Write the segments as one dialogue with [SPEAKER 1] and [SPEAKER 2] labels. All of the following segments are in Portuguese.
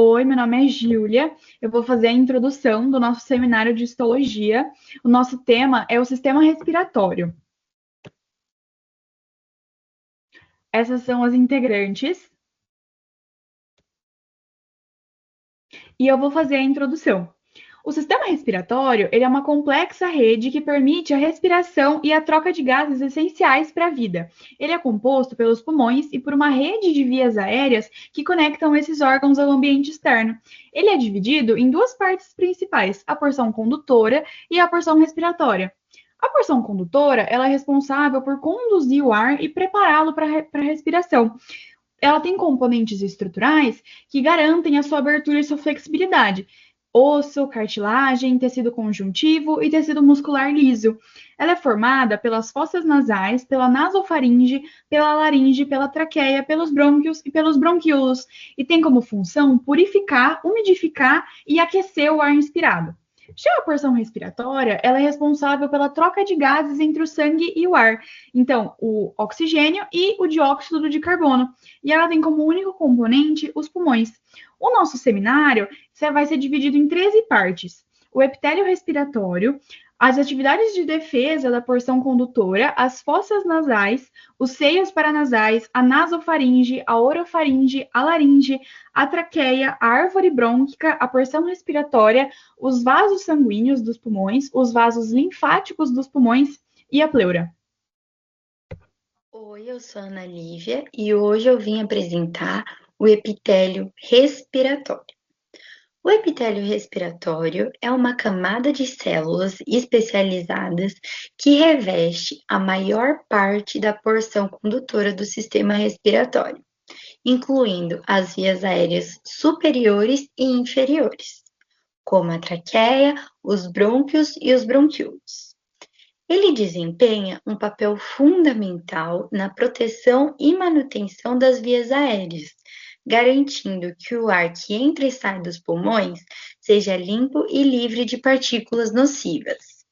[SPEAKER 1] Oi, meu nome é Júlia. Eu vou fazer a introdução do nosso seminário de histologia. O nosso tema é o sistema respiratório. Essas são as integrantes. E eu vou fazer a introdução. O sistema respiratório, ele é uma complexa rede que permite a respiração e a troca de gases essenciais para a vida. Ele é composto pelos pulmões e por uma rede de vias aéreas que conectam esses órgãos ao ambiente externo. Ele é dividido em duas partes principais, a porção condutora e a porção respiratória. A porção condutora, ela é responsável por conduzir o ar e prepará-lo para a respiração. Ela tem componentes estruturais que garantem a sua abertura e sua flexibilidade. Osso, cartilagem, tecido conjuntivo e tecido muscular liso. Ela é formada pelas fossas nasais, pela nasofaringe, pela laringe, pela traqueia, pelos brônquios e pelos bronquíolos, e tem como função purificar, umidificar e aquecer o ar inspirado. Já a porção respiratória, ela é responsável pela troca de gases entre o sangue e o ar, então o oxigênio e o dióxido de carbono, e ela tem como único componente os pulmões. O nosso seminário vai ser dividido em 13 partes. O epitélio respiratório, as atividades de defesa da porção condutora, as fossas nasais, os seios paranasais, a nasofaringe, a orofaringe, a laringe, a traqueia, a árvore brônquica, a porção respiratória, os vasos sanguíneos dos pulmões, os vasos linfáticos dos pulmões e a pleura.
[SPEAKER 2] Oi, eu sou a Ana Lívia e hoje eu vim apresentar o epitélio respiratório. O epitélio respiratório é uma camada de células especializadas que reveste a maior parte da porção condutora do sistema respiratório, incluindo as vias aéreas superiores e inferiores, como a traqueia, os brônquios e os bronquíolos. Ele desempenha um papel fundamental na proteção e manutenção das vias aéreas, garantindo que o ar que entra e sai dos pulmões seja limpo e livre de partículas nocivas.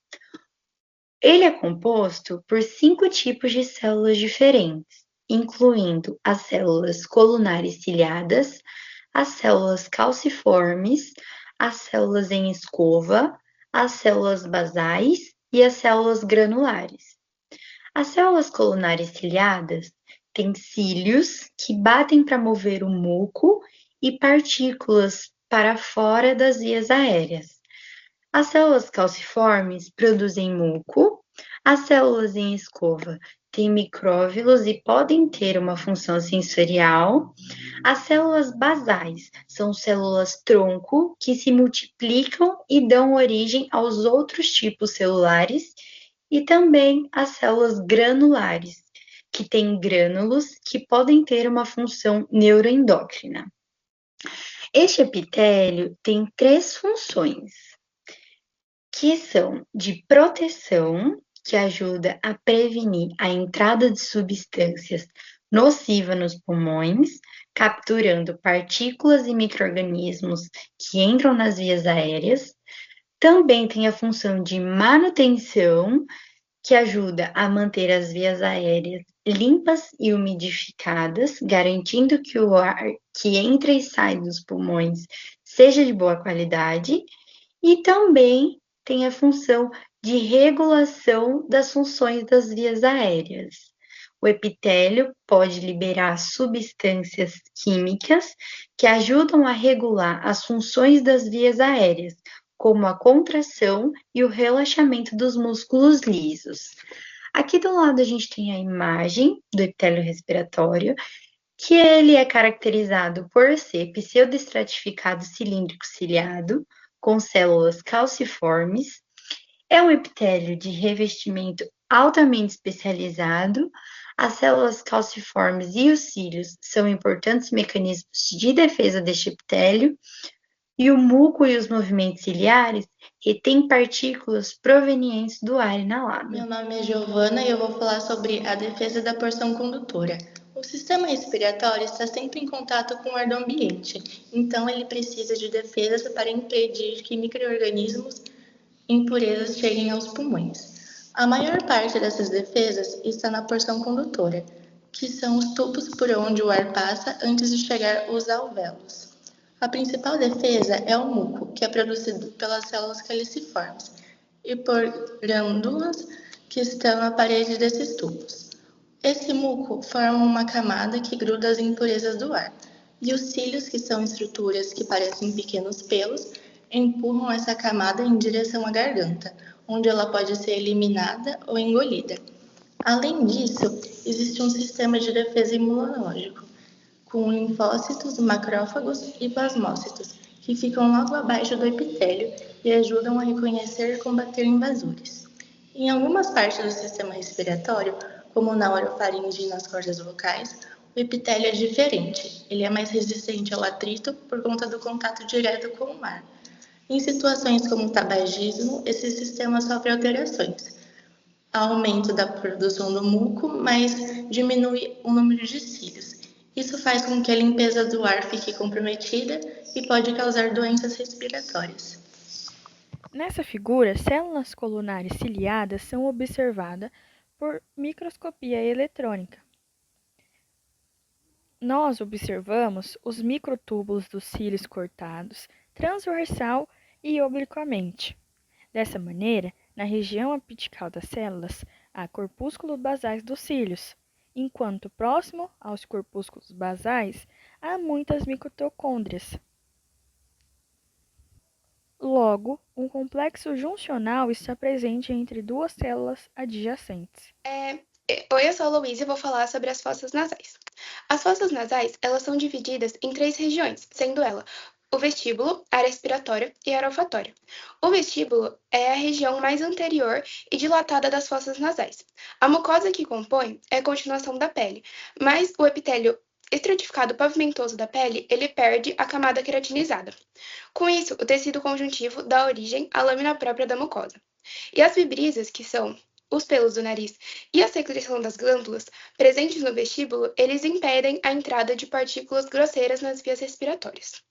[SPEAKER 2] Ele é composto por 5 tipos de células diferentes, incluindo as células colunares ciliadas, as células calciformes, as células em escova, as células basais e as células granulares. As células colunares ciliadas têm cílios que batem para mover o muco e partículas para fora das vias aéreas. As células calciformes produzem muco, as células em escova têm micróvilos e podem ter uma função sensorial. As células basais são células tronco que se multiplicam e dão origem aos outros tipos celulares, e também as células granulares, que têm grânulos que podem ter uma função neuroendócrina. Este epitélio tem 3 funções, que são de proteção, que ajuda a prevenir a entrada de substâncias nocivas nos pulmões, capturando partículas e micro-organismos que entram nas vias aéreas. Também tem a função de manutenção, que ajuda a manter as vias aéreas limpas e umidificadas, garantindo que o ar que entra e sai dos pulmões seja de boa qualidade, e também tem a função de regulação das funções das vias aéreas. O epitélio pode liberar substâncias químicas que ajudam a regular as funções das vias aéreas, como a contração e o relaxamento dos músculos lisos. Aqui do lado a gente tem a imagem do epitélio respiratório, que ele é caracterizado por ser pseudoestratificado cilíndrico ciliado, com células calciformes. É um epitélio de revestimento altamente especializado. As células calciformes e os cílios são importantes mecanismos de defesa deste epitélio, e o muco e os movimentos ciliares retêm partículas provenientes do ar inalado.
[SPEAKER 3] Meu nome é Giovana e eu vou falar sobre a defesa da porção condutora. O sistema respiratório está sempre em contato com o ar do ambiente, então ele precisa de defesas para impedir que micro-organismos impurezas cheguem aos pulmões. A maior parte dessas defesas está na porção condutora, que são os tubos por onde o ar passa antes de chegar aos alvéolos. A principal defesa é o muco, que é produzido pelas células caliciformes e por glândulas que estão na parede desses tubos. Esse muco forma uma camada que gruda as impurezas do ar, e os cílios, que são estruturas que parecem pequenos pelos, empurram essa camada em direção à garganta, onde ela pode ser eliminada ou engolida. Além disso, existe um sistema de defesa imunológico, com linfócitos, macrófagos e plasmócitos, que ficam logo abaixo do epitélio e ajudam a reconhecer e combater invasores. Em algumas partes do sistema respiratório, como na orofaringe e nas cordas vocais, o epitélio é diferente. Ele é mais resistente ao atrito por conta do contato direto com o ar. Em situações como o tabagismo, esse sistema sofre alterações. Há aumento da produção do muco, mas diminui o número de cílios. Isso faz com que a limpeza do ar fique comprometida e pode causar doenças respiratórias.
[SPEAKER 4] Nessa figura, células colunares ciliadas são observadas por microscopia eletrônica. Nós observamos os microtúbulos dos cílios cortados transversal e obliquamente. Dessa maneira, na região apical das células, há corpúsculos basais dos cílios, enquanto próximo aos corpúsculos basais há muitas mitocôndrias. Logo, um complexo juncional está presente entre duas células adjacentes.
[SPEAKER 5] Oi, eu sou a Luísa e vou falar sobre as fossas nasais. As fossas nasais, elas são divididas em 3 regiões, sendo ela o vestíbulo, a área respiratória e a área olfatória. O vestíbulo é a região mais anterior e dilatada das fossas nasais. A mucosa que compõe é a continuação da pele, mas o epitélio estratificado pavimentoso da pele, ele perde a camada queratinizada. Com isso, o tecido conjuntivo dá origem à lâmina própria da mucosa. E as vibrisas, que são os pelos do nariz e a secreção das glândulas presentes no vestíbulo, eles impedem a entrada de partículas grosseiras nas vias respiratórias.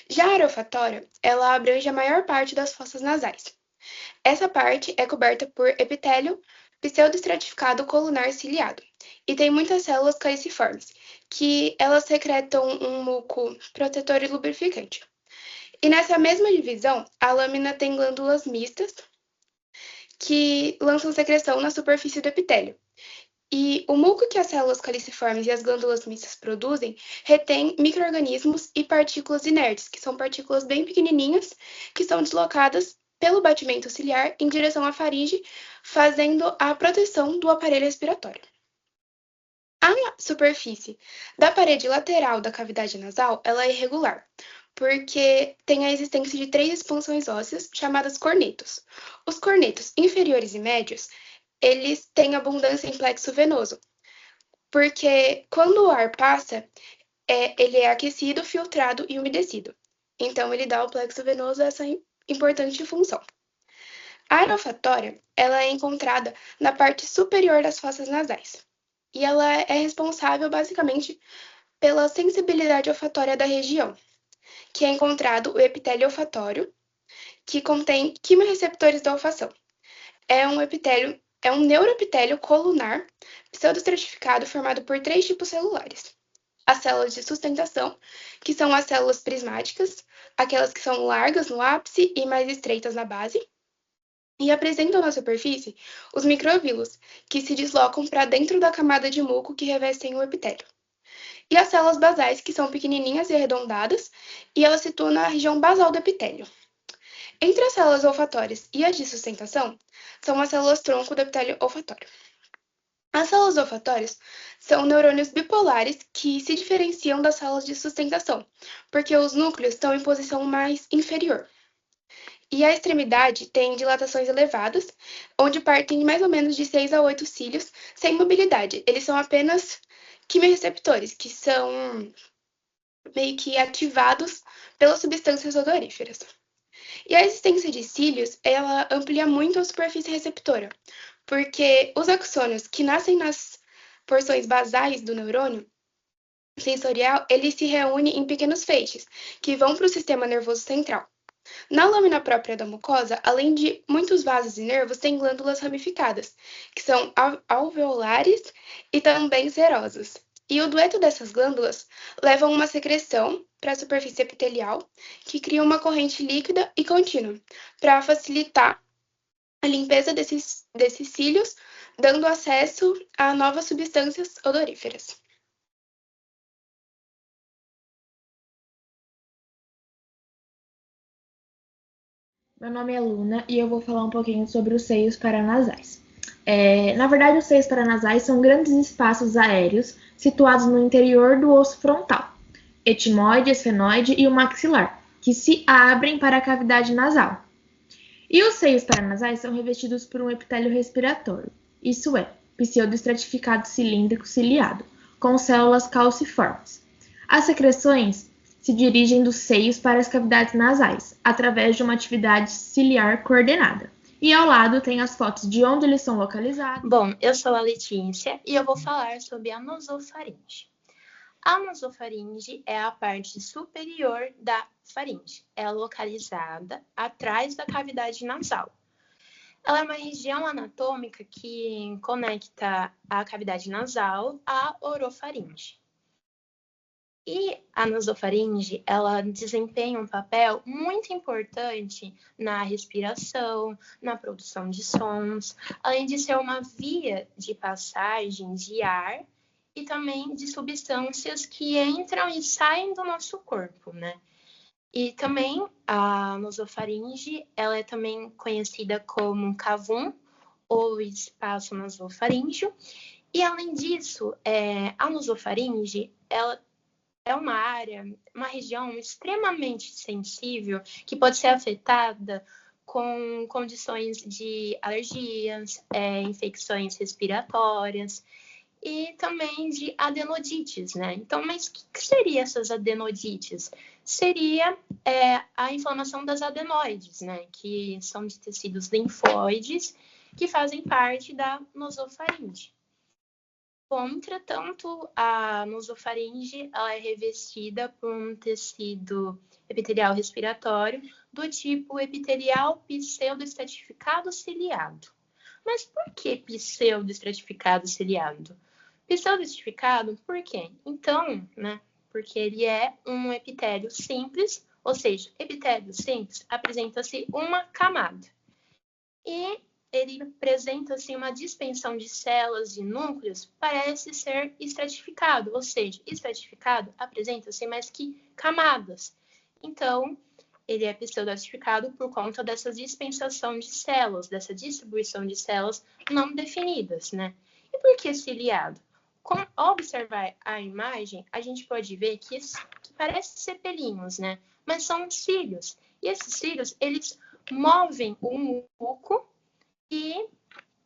[SPEAKER 5] Já a área olfatória, ela abrange a maior parte das fossas nasais. Essa parte é coberta por epitélio pseudoestratificado colunar ciliado e tem muitas células caliciformes, que elas secretam um muco protetor e lubrificante. E nessa mesma divisão, a lâmina tem glândulas mistas que lançam secreção na superfície do epitélio. E o muco que as células caliciformes e as glândulas mistas produzem retém micro-organismos e partículas inertes, que são partículas bem pequenininhas, que são deslocadas pelo batimento ciliar em direção à faringe, fazendo a proteção do aparelho respiratório. A superfície da parede lateral da cavidade nasal, ela é irregular, porque tem a existência de 3 expansões ósseas chamadas cornetos. Os cornetos inferiores e médios, eles têm abundância em plexo venoso, porque quando o ar passa, ele é aquecido, filtrado e umedecido. Então, ele dá ao plexo venoso essa importante função. A área olfatória, ela é encontrada na parte superior das fossas nasais, e ela é responsável, basicamente, pela sensibilidade olfatória da região, que é encontrado o epitélio olfatório, que contém quimiorreceptores da olfação. É um neuroepitélio colunar pseudoestratificado formado por 3 tipos celulares. As células de sustentação, que são as células prismáticas, aquelas que são largas no ápice e mais estreitas na base, e apresentam na superfície os microvílulos, que se deslocam para dentro da camada de muco que revestem o epitélio. E as células basais, que são pequenininhas e arredondadas, e elas se situam na região basal do epitélio. Entre as células olfatórias e as de sustentação, são as células-tronco do epitélio olfatório. As células olfatórias são neurônios bipolares que se diferenciam das células de sustentação, porque os núcleos estão em posição mais inferior. E a extremidade tem dilatações elevadas, onde partem mais ou menos de 6 a 8 cílios sem mobilidade. Eles são apenas quimiorreceptores, que são meio que ativados pelas substâncias odoríferas. E a existência de cílios, ela amplia muito a superfície receptora, porque os axônios que nascem nas porções basais do neurônio sensorial, eles se reúnem em pequenos feixes, que vão para o sistema nervoso central. Na lâmina própria da mucosa, além de muitos vasos e nervos, tem glândulas ramificadas, que são alveolares e também serosas. E o dueto dessas glândulas leva a uma secreção para a superfície epitelial, que cria uma corrente líquida e contínua, para facilitar a limpeza desses cílios, dando acesso a novas substâncias odoríferas.
[SPEAKER 1] Meu nome é Luna e eu vou falar um pouquinho sobre os seios paranasais. Na verdade, os seios paranasais são grandes espaços aéreos situados no interior do osso frontal, etimoide, esfenoide e o maxilar, que se abrem para a cavidade nasal. E os seios paranasais são revestidos por um epitélio respiratório, isso é, pseudoestratificado cilíndrico ciliado, com células calciformes. As secreções se dirigem dos seios para as cavidades nasais, através de uma atividade ciliar coordenada. E ao lado tem as fotos de onde eles são localizados.
[SPEAKER 6] Bom, eu sou a Letícia e eu vou falar sobre a nasofaringe. A nasofaringe é a parte superior da faringe. É localizada atrás da cavidade nasal. Ela é uma região anatômica que conecta a cavidade nasal à orofaringe. E a nasofaringe, ela desempenha um papel muito importante na respiração, na produção de sons, além de ser uma via de passagem de ar e também de substâncias que entram e saem do nosso corpo, né? E também a nasofaringe, ela é também conhecida como cavum ou espaço nasofaríngeo. E além disso, a nasofaringe, ela é uma área, uma região extremamente sensível que pode ser afetada com condições de alergias, infecções respiratórias e também de adenodites, né? Então, mas o que seria essas adenodites? Seria a inflamação das adenoides, né? Que são de tecidos linfóides que fazem parte da nasofaringe. Bom, entretanto, a nasofaringe ela é revestida por um tecido epitelial respiratório do tipo epitelial pseudoestratificado ciliado. Mas por que pseudoestratificado ciliado? Pseudoestratificado por quê? Então, né, porque ele é um epitélio simples, ou seja, epitélio simples apresenta-se uma camada. E ele apresenta assim, uma dispensão de células e núcleos, parece ser estratificado, ou seja, estratificado apresenta-se mais que camadas. Então, ele é pseudoestratificado por conta dessa dispensação de células, dessa distribuição de células não definidas, né? E por que ciliado? Ao observar a imagem, a gente pode ver que parece ser pelinhos, né? Mas são cílios. E esses cílios, eles movem o muco e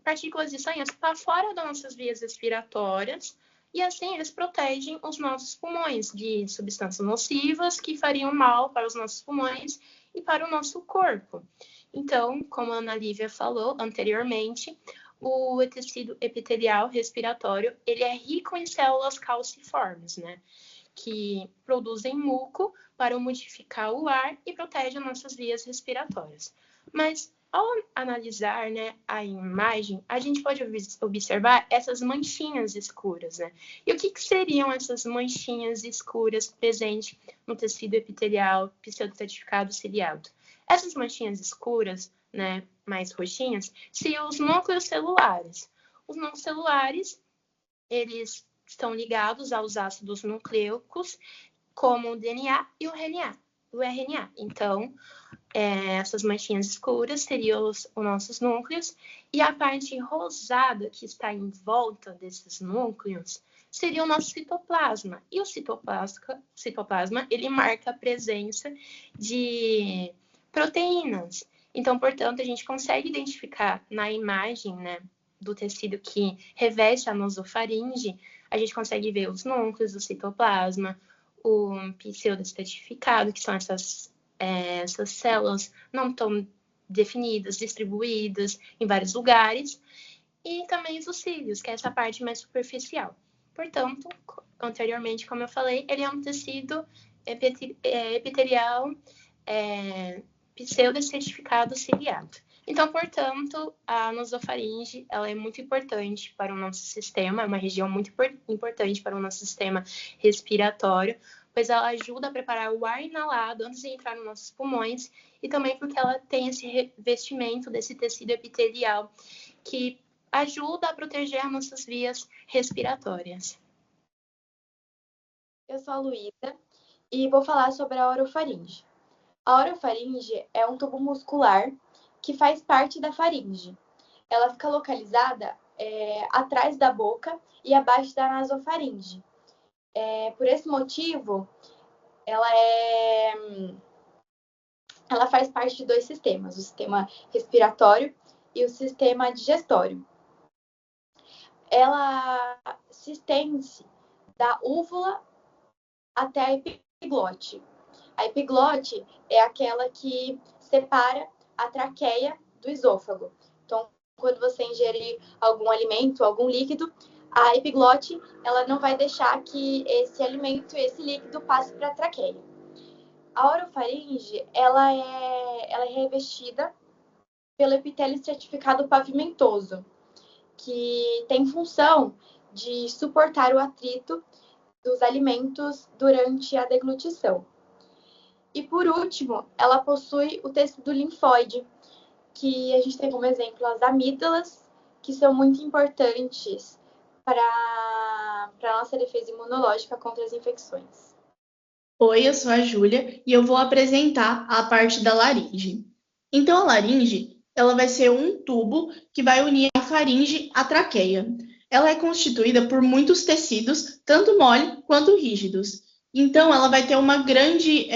[SPEAKER 6] partículas estranhas para fora das nossas vias respiratórias e assim eles protegem os nossos pulmões de substâncias nocivas que fariam mal para os nossos pulmões e para o nosso corpo. Então, como a Ana Lívia falou anteriormente, o tecido epitelial respiratório ele é rico em células calciformes, né? Que produzem muco para umidificar o ar e protegem nossas vias respiratórias. Mas ao analisar, né, a imagem, a gente pode observar essas manchinhas escuras, né? E o que seriam essas manchinhas escuras presentes no tecido epitelial pseudoestratificado ciliado? Essas manchinhas escuras, né, mais roxinhas, seriam os núcleos celulares. Os núcleos celulares, eles estão ligados aos ácidos nucleicos, como o DNA e o RNA. Então, essas manchinhas escuras seriam os nossos núcleos, e a parte rosada que está em volta desses núcleos seria o nosso citoplasma. E o citoplasma ele marca a presença de proteínas. Então, portanto, a gente consegue identificar na imagem, né, do tecido que reveste a nasofaringe, a gente consegue ver os núcleos do citoplasma, o pseudoestratificado, que são essas células não tão definidas, distribuídas em vários lugares, e também os cílios, que é essa parte mais superficial. Portanto, anteriormente, como eu falei, ele é um tecido epitelial pseudoestratificado ciliado. Então, portanto, a nasofaringe ela é muito importante para o nosso sistema, é uma região muito importante para o nosso sistema respiratório, pois ela ajuda a preparar o ar inalado antes de entrar nos nossos pulmões e também porque ela tem esse revestimento desse tecido epitelial que ajuda a proteger as nossas vias respiratórias.
[SPEAKER 7] Eu sou a Luísa e vou falar sobre a orofaringe. A orofaringe é um tubo muscular que faz parte da faringe. Ela fica localizada atrás da boca e abaixo da nasofaringe. Por esse motivo, ela faz parte de dois sistemas, o sistema respiratório e o sistema digestório. Ela se estende da úvula até a epiglote. A epiglote é aquela que separa a traqueia do esôfago. Então, quando você ingerir algum alimento, algum líquido, a epiglote ela não vai deixar que esse alimento, esse líquido passe para a traqueia. A orofaringe ela é revestida pelo epitélio estratificado pavimentoso, que tem função de suportar o atrito dos alimentos durante a deglutição. E por último, ela possui o tecido linfóide, que a gente tem como exemplo as amígdalas, que são muito importantes para a nossa defesa imunológica contra as infecções.
[SPEAKER 3] Oi, eu sou a Júlia e eu vou apresentar a parte da laringe. Então, a laringe, ela vai ser um tubo que vai unir a faringe à traqueia. Ela é constituída por muitos tecidos, tanto mole quanto rígidos. Então, ela vai ter uma grande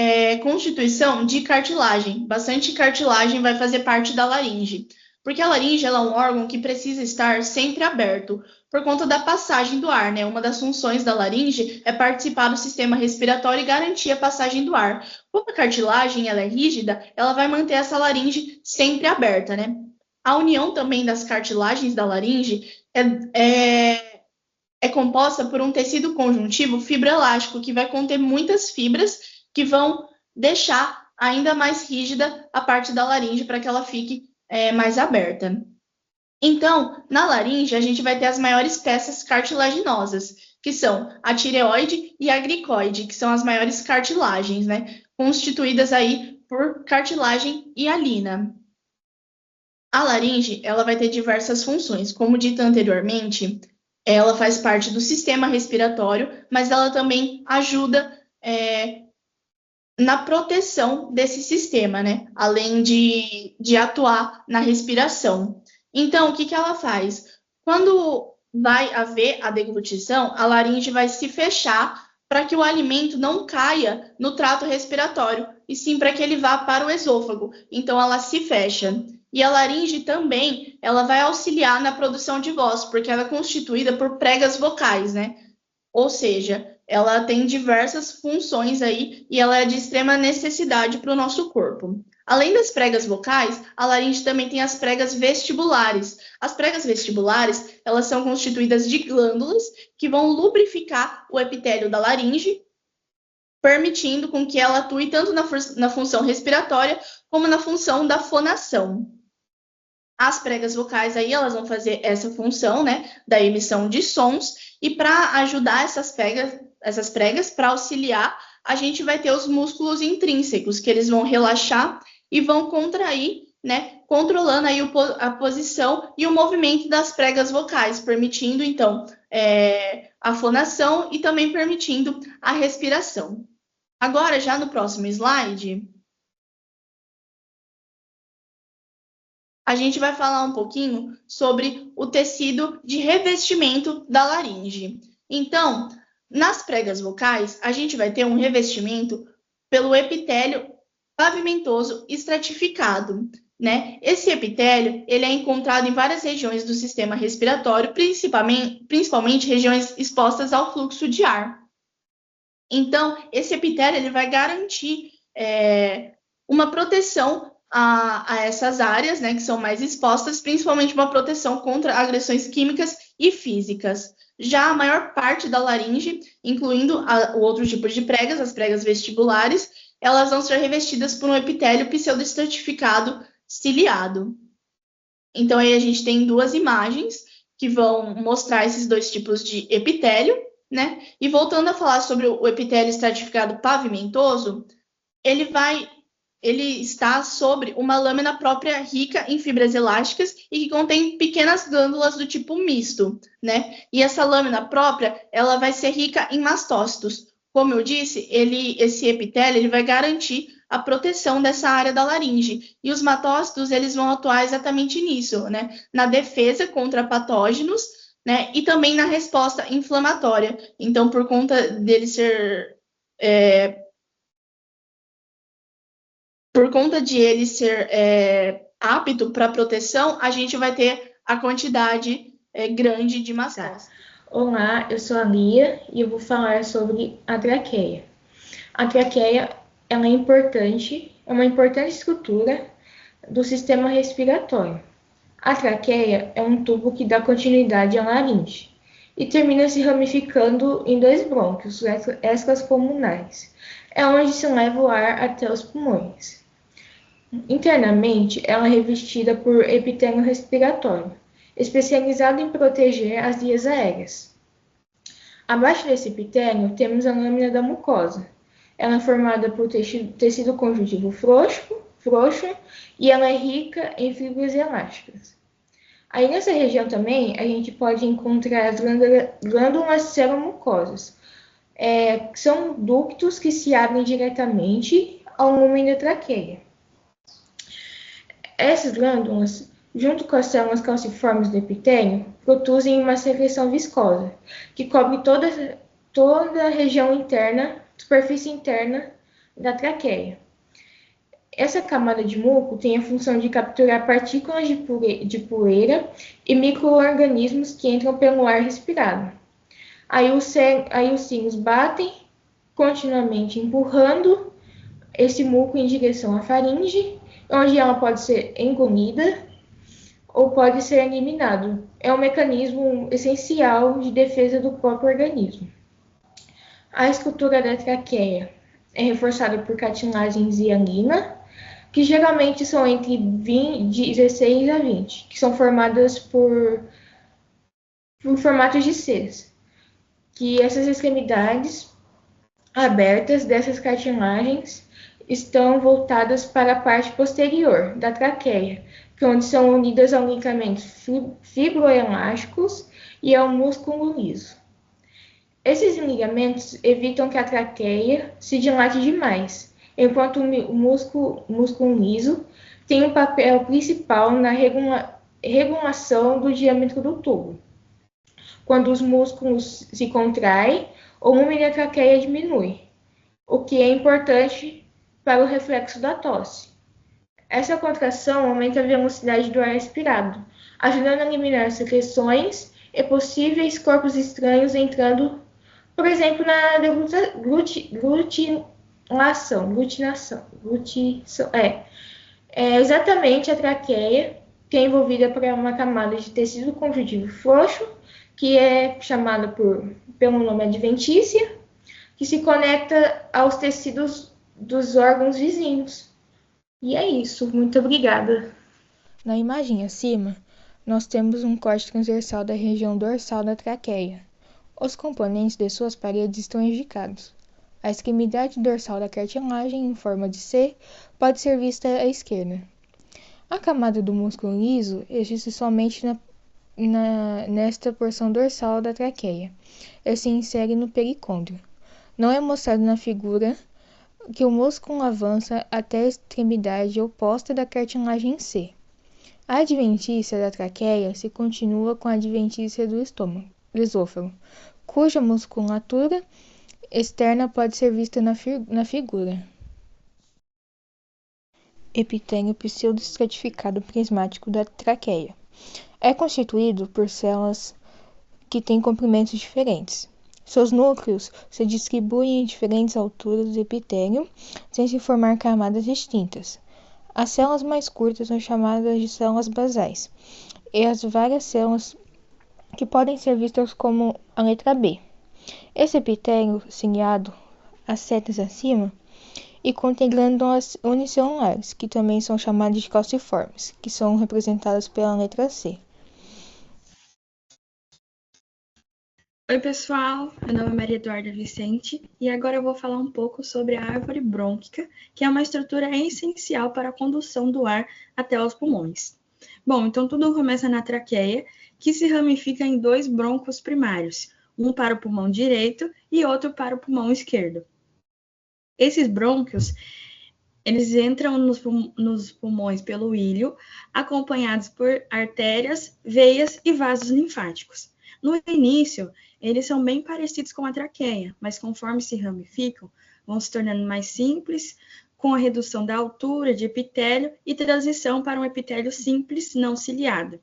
[SPEAKER 3] constituição de cartilagem. Bastante cartilagem vai fazer parte da laringe. Porque a laringe ela é um órgão que precisa estar sempre aberto, por conta da passagem do ar, né? Uma das funções da laringe é participar do sistema respiratório e garantir a passagem do ar. Como a cartilagem ela é rígida, ela vai manter essa laringe sempre aberta, né? A união também das cartilagens da laringe é composta por um tecido conjuntivo fibroelástico, que vai conter muitas fibras que vão deixar ainda mais rígida a parte da laringe para que ela fique mais aberta. Então, na laringe, a gente vai ter as maiores peças cartilaginosas, que são a tireoide e a cricoide, que são as maiores cartilagens, né? Constituídas aí por cartilagem hialina. A laringe, ela vai ter diversas funções. Como dito anteriormente, ela faz parte do sistema respiratório, mas ela também ajuda na proteção desse sistema, né? Além de atuar na respiração. Então, o que ela faz? Quando vai haver a deglutição, a laringe vai se fechar para que o alimento não caia no trato respiratório, e sim para que ele vá para o esôfago. Então, ela se fecha. E a laringe também, ela vai auxiliar na produção de voz, porque ela é constituída por pregas vocais, né? Ou seja, ela tem diversas funções aí e ela é de extrema necessidade para o nosso corpo. Além das pregas vocais, a laringe também tem as pregas vestibulares. As pregas vestibulares, elas são constituídas de glândulas que vão lubrificar o epitélio da laringe, permitindo com que ela atue tanto na função respiratória como na função da fonação. As pregas vocais aí, elas vão fazer essa função, né, da emissão de sons, e para ajudar essas pregas, para auxiliar, a gente vai ter os músculos intrínsecos, que eles vão relaxar e vão contrair, né, controlando aí a posição e o movimento das pregas vocais, permitindo, então, a fonação e também permitindo a respiração. Agora, já no próximo slide, a gente vai falar um pouquinho sobre o tecido de revestimento da laringe. Então, nas pregas vocais, a gente vai ter um revestimento pelo epitélio pavimentoso estratificado, né? Esse epitélio, ele é encontrado em várias regiões do sistema respiratório, principalmente regiões expostas ao fluxo de ar. Então, esse epitélio, ele vai garantir uma proteção a essas áreas, né, que são mais expostas, principalmente uma proteção contra agressões químicas e físicas. Já a maior parte da laringe, incluindo o outro tipo de pregas, as pregas vestibulares, elas vão ser revestidas por um epitélio pseudoestratificado ciliado. Então, aí a gente tem duas imagens que vão mostrar esses dois tipos de epitélio, né? E voltando a falar sobre o epitélio estratificado pavimentoso, ele está sobre uma lâmina própria rica em fibras elásticas e que contém pequenas glândulas do tipo misto, né? E essa lâmina própria, ela vai ser rica em mastócitos. Como eu disse, esse epitélio ele vai garantir a proteção dessa área da laringe. E os mastócitos, eles vão atuar exatamente nisso, né? Na defesa contra patógenos, né? E também na resposta inflamatória. Então, por conta dele ser por conta de ele ser apto para proteção, a gente vai ter a quantidade grande de mastócitos.
[SPEAKER 8] Olá, eu sou a Lia e eu vou falar sobre a traqueia. A traqueia ela é uma importante estrutura do sistema respiratório. A traqueia é um tubo que dá continuidade à laringe e termina se ramificando em dois brônquios extrapulmonares. É onde se leva o ar até os pulmões. Internamente, ela é revestida por epitélio respiratório, especializado em proteger as vias aéreas. Abaixo desse epitélio, temos a lâmina da mucosa. Ela é formada por tecido conjuntivo frouxo e ela é rica em fibras elásticas. Aí nessa região também, a gente pode encontrar as glândulas seromucosas, que são ductos que se abrem diretamente ao lumen da traqueia. Essas glândulas, junto com as células calciformes do epitélio, produzem uma secreção viscosa, que cobre toda a região interna, superfície interna da traqueia. Essa camada de muco tem a função de capturar partículas de poeira e micro-organismos que entram pelo ar respirado. Aí os sinos batem continuamente, empurrando esse muco em direção à faringe, onde ela pode ser engolida ou pode ser eliminado. É um mecanismo essencial de defesa do próprio organismo. A estrutura da traqueia é reforçada por cartilagens hialina, que geralmente são entre 16 a 20, que são formadas por formatos de Cs, que essas extremidades abertas dessas cartilagens estão voltadas para a parte posterior da traqueia, onde são unidas a ligamentos fibroelásticos e ao músculo liso. Esses ligamentos evitam que a traqueia se dilate demais, enquanto o músculo liso tem um papel principal na regulação do diâmetro do tubo. Quando os músculos se contraem, o volume da traqueia diminui, o que é importante para o reflexo da tosse. Essa contração aumenta a velocidade do ar respirado, ajudando a eliminar secreções e possíveis corpos estranhos entrando, por exemplo, na glutinação. Exatamente a traqueia, que é envolvida por uma camada de tecido conjuntivo frouxo, que é chamada pelo nome adventícia, que se conecta aos tecidos dos órgãos vizinhos. E é isso, muito obrigada.
[SPEAKER 4] Na imagem acima, nós temos um corte transversal da região dorsal da traqueia. Os componentes de suas paredes estão indicados. A extremidade dorsal da cartilagem, em forma de C, pode ser vista à esquerda. A camada do músculo liso existe somente nesta porção dorsal da traqueia. Ele se insere no pericôndrio. Não é mostrado na figura que o músculo avança até a extremidade oposta da cartilagem C. A adventícia da traqueia se continua com a adventícia do esôfago, cuja musculatura externa pode ser vista na figura. Epitélio pseudoestratificado prismático da traqueia. É constituído por células que têm comprimentos diferentes. Seus núcleos se distribuem em diferentes alturas do epitélio, sem se formar camadas distintas. As células mais curtas são chamadas de células basais, e as várias células que podem ser vistas como a letra B. Esse epitélio, ciliado, as setas acima,
[SPEAKER 8] e contém glândulas unicelulares, que também são chamadas de calciformes, que são representadas pela letra C.
[SPEAKER 1] Oi, pessoal, meu nome é Maria Eduarda Vicente e agora eu vou falar um pouco sobre a árvore brônquica, que é uma estrutura essencial para a condução do ar até os pulmões. Bom, então tudo começa na traqueia, que se ramifica em 2 brônquios primários, um para o pulmão direito e outro para o pulmão esquerdo. Esses brônquios, eles entram nos pulmões pelo ilho, acompanhados por artérias, veias e vasos linfáticos. No início, eles são bem parecidos com a traqueia, mas conforme se ramificam, vão se tornando mais simples, com a redução da altura de epitélio e transição para um epitélio simples não ciliado.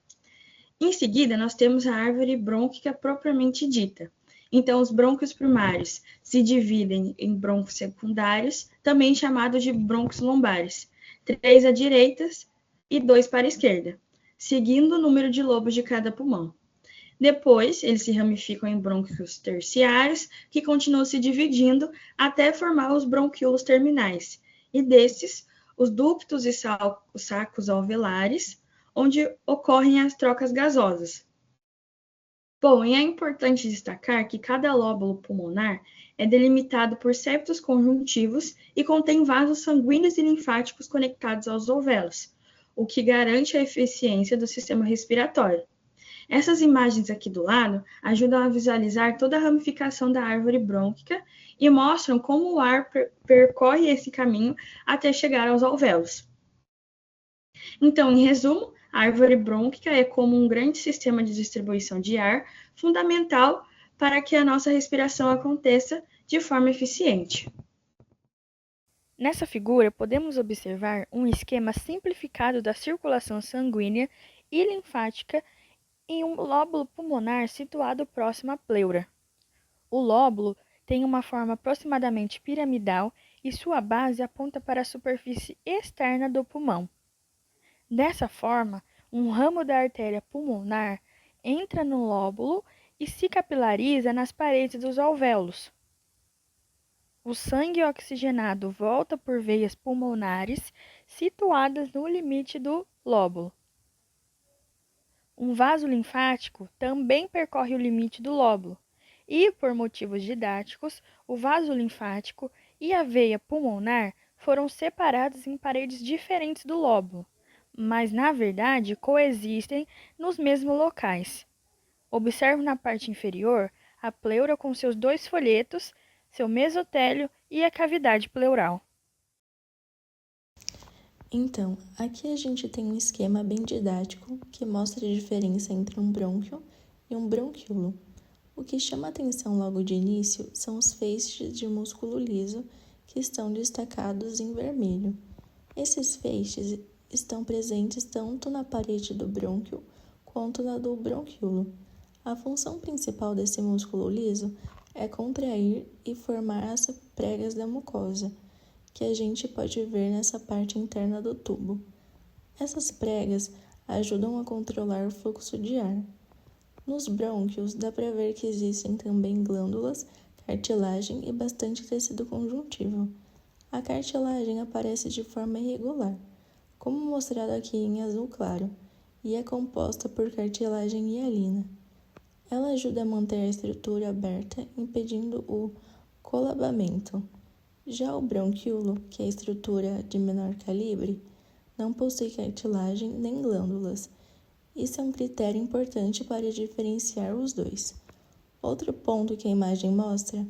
[SPEAKER 1] Em seguida, nós temos a árvore brônquica propriamente dita. Então, os brônquios primários se dividem em brônquios secundários, também chamados de brônquios lombares, 3 à direita e 2 para a esquerda, seguindo o número de lobos de cada pulmão. Depois, eles se ramificam em brônquios terciários, que continuam se dividindo até formar os bronquíolos terminais, e desses, os ductos e os sacos alveolares, onde ocorrem as trocas gasosas. Bom, e é importante destacar que cada lóbulo pulmonar é delimitado por septos conjuntivos e contém vasos sanguíneos e linfáticos conectados aos alvéolos, o que garante a eficiência do sistema respiratório. Essas imagens aqui do lado ajudam a visualizar toda a ramificação da árvore brônquica e mostram como o ar percorre esse caminho até chegar aos alvéolos. Então, em resumo, a árvore brônquica é como um grande sistema de distribuição de ar, fundamental para que a nossa respiração aconteça de forma eficiente.
[SPEAKER 4] Nessa figura, podemos observar um esquema simplificado da circulação sanguínea e linfática em um lóbulo pulmonar situado próximo à pleura. O lóbulo tem uma forma aproximadamente piramidal e sua base aponta para a superfície externa do pulmão. Dessa forma, um ramo da artéria pulmonar entra no lóbulo e se capilariza nas paredes dos alvéolos. O sangue oxigenado volta por veias pulmonares situadas no limite do lóbulo. Um vaso linfático também percorre o limite do lóbulo, e, por motivos didáticos, o vaso linfático e a veia pulmonar foram separados em paredes diferentes do lóbulo, mas na verdade coexistem nos mesmos locais. Observe na parte inferior a pleura com seus 2 folhetos, seu mesotélio e a cavidade pleural.
[SPEAKER 9] Então, aqui a gente tem um esquema bem didático que mostra a diferença entre um brônquio e um bronquíolo. O que chama atenção logo de início são os feixes de músculo liso que estão destacados em vermelho. Esses feixes estão presentes tanto na parede do brônquio quanto na do bronquíolo. A função principal desse músculo liso é contrair e formar as pregas da mucosa, que a gente pode ver nessa parte interna do tubo. Essas pregas ajudam a controlar o fluxo de ar. Nos brônquios, dá para ver que existem também glândulas, cartilagem e bastante tecido conjuntivo. A cartilagem aparece de forma irregular, como mostrado aqui em azul claro, e é composta por cartilagem hialina. Ela ajuda a manter a estrutura aberta, impedindo o colabamento. Já o bronquíolo, que é a estrutura de menor calibre, não possui cartilagem nem glândulas. Isso é um critério importante para diferenciar os dois. Outro ponto que a imagem mostra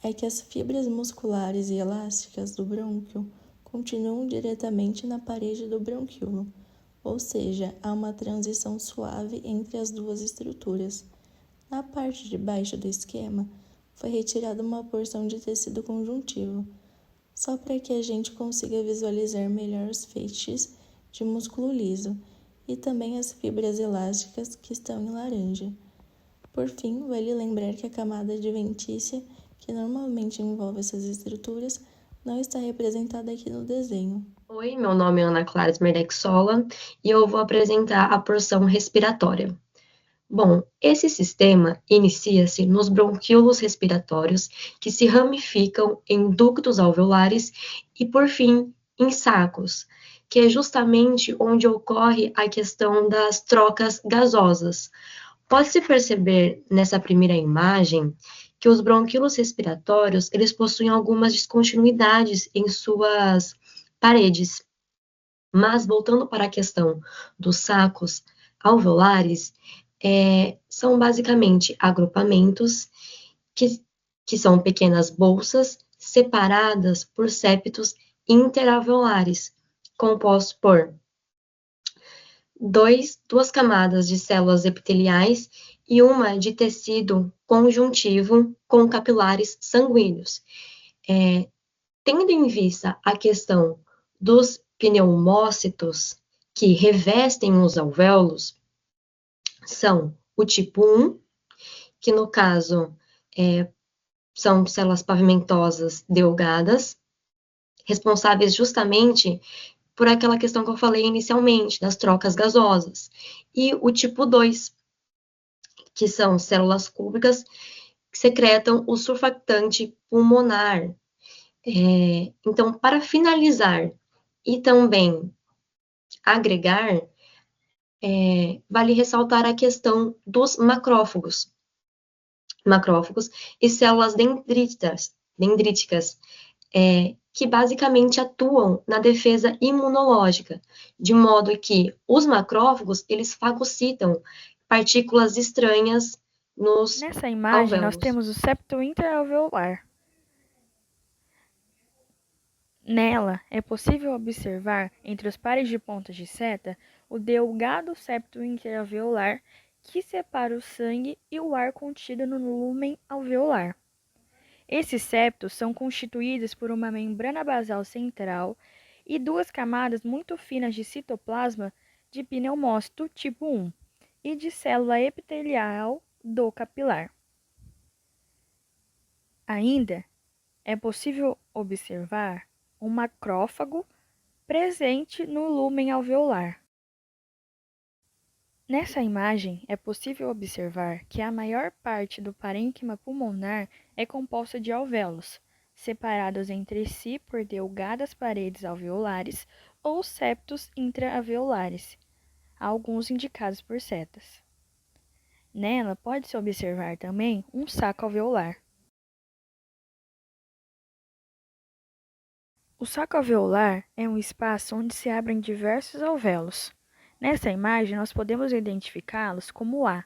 [SPEAKER 9] é que as fibras musculares e elásticas do brônquio continuam diretamente na parede do bronquíolo, ou seja, há uma transição suave entre as duas estruturas. Na parte de baixo do esquema, foi retirada uma porção de tecido conjuntivo, só para que a gente consiga visualizar melhor os feixes de músculo liso e também as fibras elásticas que estão em laranja. Por fim, vale lembrar que a camada adventícia, que normalmente envolve essas estruturas, não está representada aqui no desenho.
[SPEAKER 10] Oi, meu nome é Ana Clara Smerdek Sola e eu vou apresentar a porção respiratória. Bom, esse sistema inicia-se nos bronquíolos respiratórios, que se ramificam em ductos alveolares e, por fim, em sacos, que é justamente onde ocorre a questão das trocas gasosas. Pode-se perceber nessa primeira imagem que os bronquíolos respiratórios, eles possuem algumas descontinuidades em suas paredes. Mas, voltando para a questão dos sacos alveolares, são basicamente agrupamentos que são pequenas bolsas separadas por septos interalveolares, compostos por duas camadas de células epiteliais e uma de tecido conjuntivo com capilares sanguíneos. Tendo em vista a questão dos pneumócitos que revestem os alvéolos, são o tipo 1, que no caso são células pavimentosas delgadas, responsáveis justamente por aquela questão que eu falei inicialmente, das trocas gasosas. E o tipo 2, que são células cúbicas que secretam o surfactante pulmonar. Então, para finalizar e também agregar, vale ressaltar a questão dos macrófagos e células dendríticas, que basicamente atuam na defesa imunológica, de modo que os macrófagos, eles fagocitam partículas estranhas nos
[SPEAKER 4] Nessa imagem, nós
[SPEAKER 10] alvéolos.
[SPEAKER 4] temos o septo interalveolar. Nela, é possível observar, entre os pares de pontas de seta, o delgado septo interalveolar, que separa o sangue e o ar contido no lúmen alveolar. Esses septos são constituídos por uma membrana basal central e duas camadas muito finas de citoplasma de pneumócito tipo 1 e de célula epitelial do capilar. Ainda é possível observar um macrófago presente no lúmen alveolar. Nessa imagem, é possível observar que a maior parte do parênquima pulmonar é composta de alvéolos, separados entre si por delgadas paredes alveolares ou septos intra-alveolares, alguns indicados por setas. Nela pode-se observar também um saco alveolar. O saco alveolar é um espaço onde se abrem diversos alvéolos. Nessa imagem, nós podemos identificá-los como A.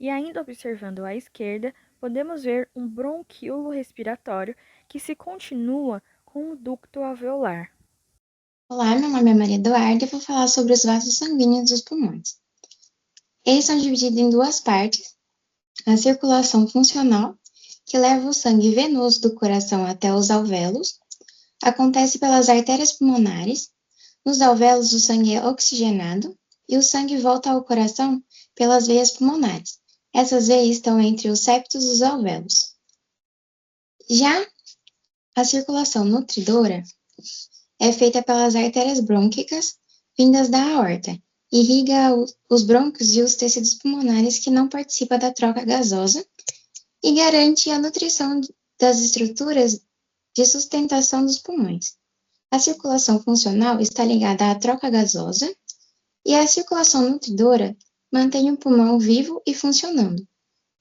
[SPEAKER 4] E ainda observando à esquerda, podemos ver um bronquíolo respiratório que se continua com o ducto alveolar.
[SPEAKER 2] Olá, meu nome é Maria Eduarda e vou falar sobre os vasos sanguíneos dos pulmões. Eles são divididos em duas partes: a circulação funcional, que leva o sangue venoso do coração até os alvéolos, acontece pelas artérias pulmonares. Nos alvéolos, o sangue é oxigenado e o sangue volta ao coração pelas veias pulmonares. Essas veias estão entre os septos dos alvéolos. Já a circulação nutridora é feita pelas artérias brônquicas vindas da aorta, irriga os brônquios e os tecidos pulmonares que não participam da troca gasosa e garante a nutrição das estruturas de sustentação dos pulmões. A circulação funcional está ligada à troca gasosa e a circulação nutridora mantém o pulmão vivo e funcionando,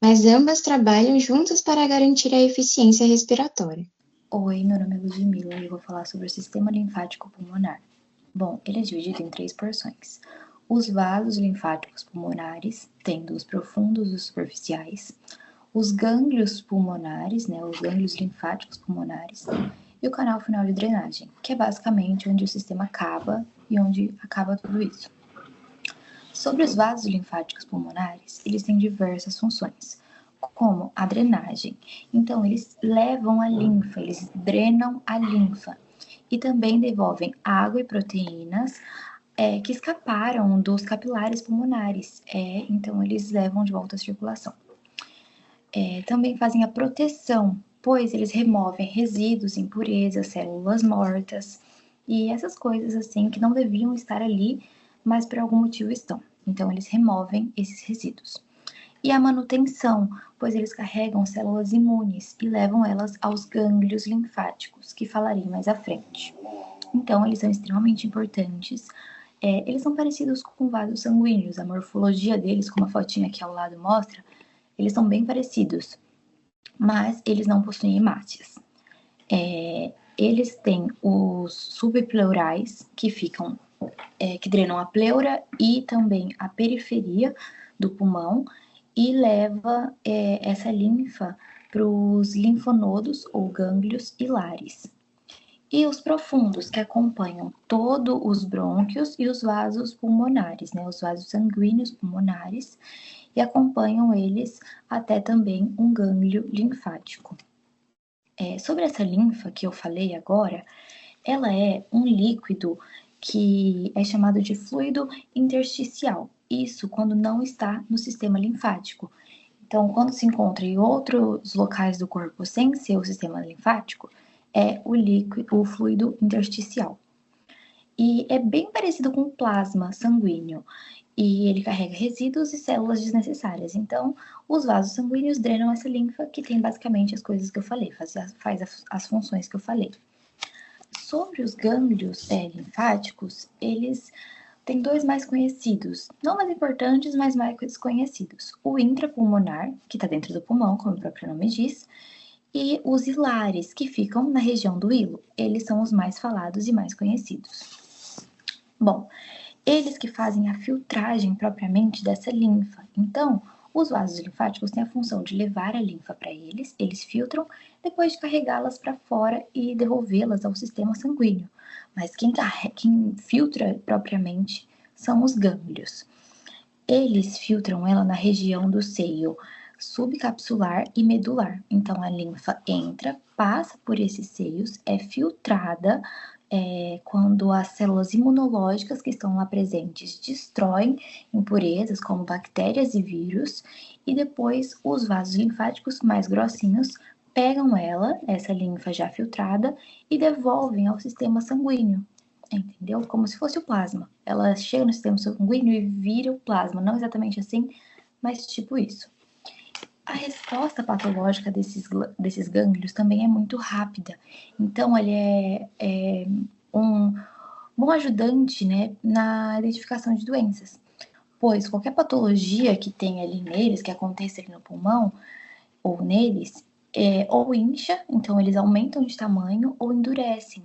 [SPEAKER 2] mas ambas trabalham juntas para garantir a eficiência respiratória.
[SPEAKER 11] Oi, meu nome é Ludmila e eu vou falar sobre o sistema linfático pulmonar. Bom, ele é dividido em 3 porções. Os vasos linfáticos pulmonares, tendo os profundos e os superficiais, os gânglios pulmonares, os gânglios linfáticos pulmonares, e o canal final de drenagem, que é basicamente onde o sistema acaba e onde acaba tudo isso. Sobre os vasos linfáticos pulmonares, eles têm diversas funções, como a drenagem. Então, eles levam a linfa, eles drenam a linfa e também devolvem água e proteínas que escaparam dos capilares pulmonares. Então, eles levam de volta à circulação. Também fazem a proteção, pois eles removem resíduos, impurezas, células mortas e essas coisas assim que não deviam estar ali, mas por algum motivo estão. Então, eles removem esses resíduos. e a manutenção, pois eles carregam células imunes e levam elas aos gânglios linfáticos, que falarei mais à frente. Então, eles são extremamente importantes. Eles são parecidos com vasos sanguíneos, a morfologia deles, como a fotinha aqui ao lado mostra, eles são bem parecidos, mas eles não possuem hemácias. Eles têm os subpleurais, que drenam a pleura e também a periferia do pulmão, e leva essa linfa para os linfonodos ou gânglios hilares. E os profundos, que acompanham todos os brônquios e os vasos pulmonares, né, os vasos sanguíneos pulmonares, e acompanham eles até também um gânglio linfático. Sobre essa linfa que eu falei agora, ela é um líquido que é chamado de fluido intersticial. Isso quando não está no sistema linfático. Então, quando se encontra em outros locais do corpo sem ser o sistema linfático, é o fluido intersticial. E é bem parecido com o plasma sanguíneo. E ele carrega resíduos e células desnecessárias. Então, os vasos sanguíneos drenam essa linfa, que tem basicamente as coisas que eu falei, faz as funções que eu falei. Sobre os gânglios linfáticos, eles têm dois mais conhecidos, não mais importantes, mas mais conhecidos. O intrapulmonar, que está dentro do pulmão, como o próprio nome diz, e os hilares, que ficam na região do hilo. Eles são os mais falados e mais conhecidos. Bom, eles que fazem a filtragem propriamente dessa linfa. Então, os vasos linfáticos têm a função de levar a linfa para eles filtram, depois de carregá-las para fora e devolvê-las ao sistema sanguíneo. Mas quem filtra propriamente são os gânglios. Eles filtram ela na região do seio subcapsular e medular. Então, a linfa entra, passa por esses seios, é filtrada quando as células imunológicas que estão lá presentes destroem impurezas como bactérias e vírus, e depois os vasos linfáticos mais grossinhos pegam essa linfa já filtrada, e devolvem ao sistema sanguíneo, entendeu? Como se fosse o plasma. Ela chega no sistema sanguíneo e vira o plasma, não exatamente assim, mas tipo isso. A resposta patológica desses gânglios também é muito rápida. Então, ele é um bom ajudante, né, na identificação de doenças. Pois qualquer patologia que tem ali neles, que aconteça ali no pulmão ou neles, ou incha, então eles aumentam de tamanho, ou endurecem,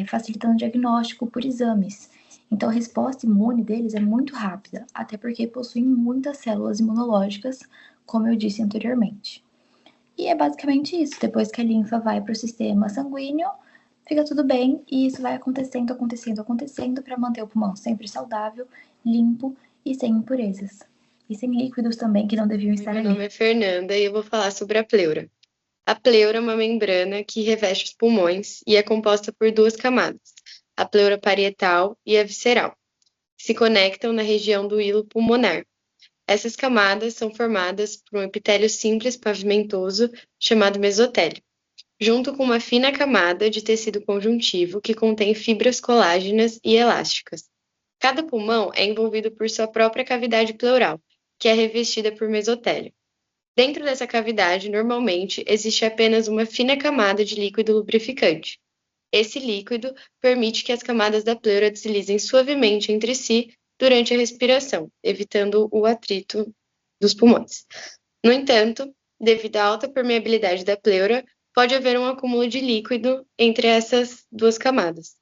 [SPEAKER 11] facilitando o diagnóstico por exames. Então, a resposta imune deles é muito rápida, até porque possuem muitas células imunológicas, como eu disse anteriormente. E é basicamente isso. Depois que a linfa vai para o sistema sanguíneo, fica tudo bem, e isso vai acontecendo para manter o pulmão sempre saudável, limpo e sem impurezas. E sem líquidos também que não deviam estar ali.
[SPEAKER 2] Meu nome é Fernanda e eu vou falar sobre a pleura. A pleura é uma membrana que reveste os pulmões e é composta por duas camadas, a pleura parietal e a visceral, que se conectam na região do hilo pulmonar. Essas camadas são formadas por um epitélio simples pavimentoso chamado mesotélio, junto com uma fina camada de tecido conjuntivo que contém fibras colágenas e elásticas. Cada pulmão é envolvido por sua própria cavidade pleural, que é revestida por mesotélio. Dentro dessa cavidade, normalmente, existe apenas uma fina camada de líquido lubrificante. Esse líquido permite que as camadas da pleura deslizem suavemente entre si durante a respiração, evitando o atrito dos pulmões. No entanto, devido à alta permeabilidade da pleura, pode haver um acúmulo de líquido entre essas duas camadas.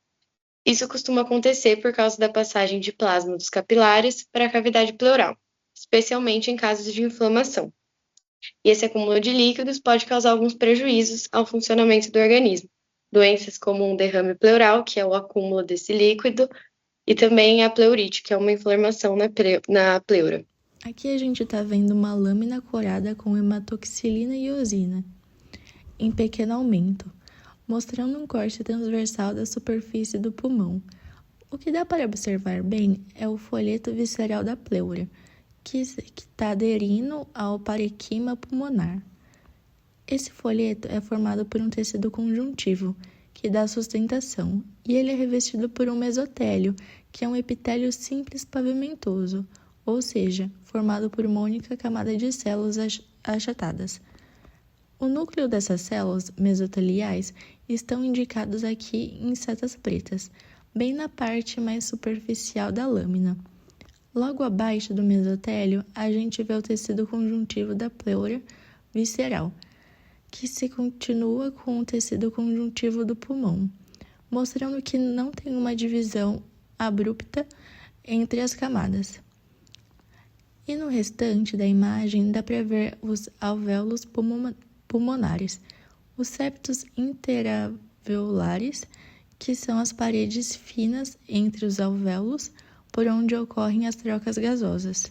[SPEAKER 2] Isso costuma acontecer por causa da passagem de plasma dos capilares para a cavidade pleural, especialmente em casos de inflamação. E esse acúmulo de líquidos pode causar alguns prejuízos ao funcionamento do organismo. Doenças como um derrame pleural, que é o acúmulo desse líquido, e também a pleurite, que é uma inflamação na pleura.
[SPEAKER 9] Aqui a gente está vendo uma lâmina corada com hematoxilina e eosina, em pequeno aumento, mostrando um corte transversal da superfície do pulmão. O que dá para observar bem é o folheto visceral da pleura, que está aderindo ao parequima pulmonar. Esse folheto é formado por um tecido conjuntivo, que dá sustentação, e ele é revestido por um mesotélio, que é um epitélio simples pavimentoso, ou seja, formado por uma única camada de células achatadas. O núcleo dessas células mesoteliais estão indicados aqui em setas pretas, bem na parte mais superficial da lâmina. Logo abaixo do mesotélio, a gente vê o tecido conjuntivo da pleura visceral, que se continua com o tecido conjuntivo do pulmão, mostrando que não tem uma divisão abrupta entre as camadas. E no restante da imagem dá para ver os alvéolos pulmonares, os septos interalveolares, que são as paredes finas entre os alvéolos por onde ocorrem as trocas gasosas.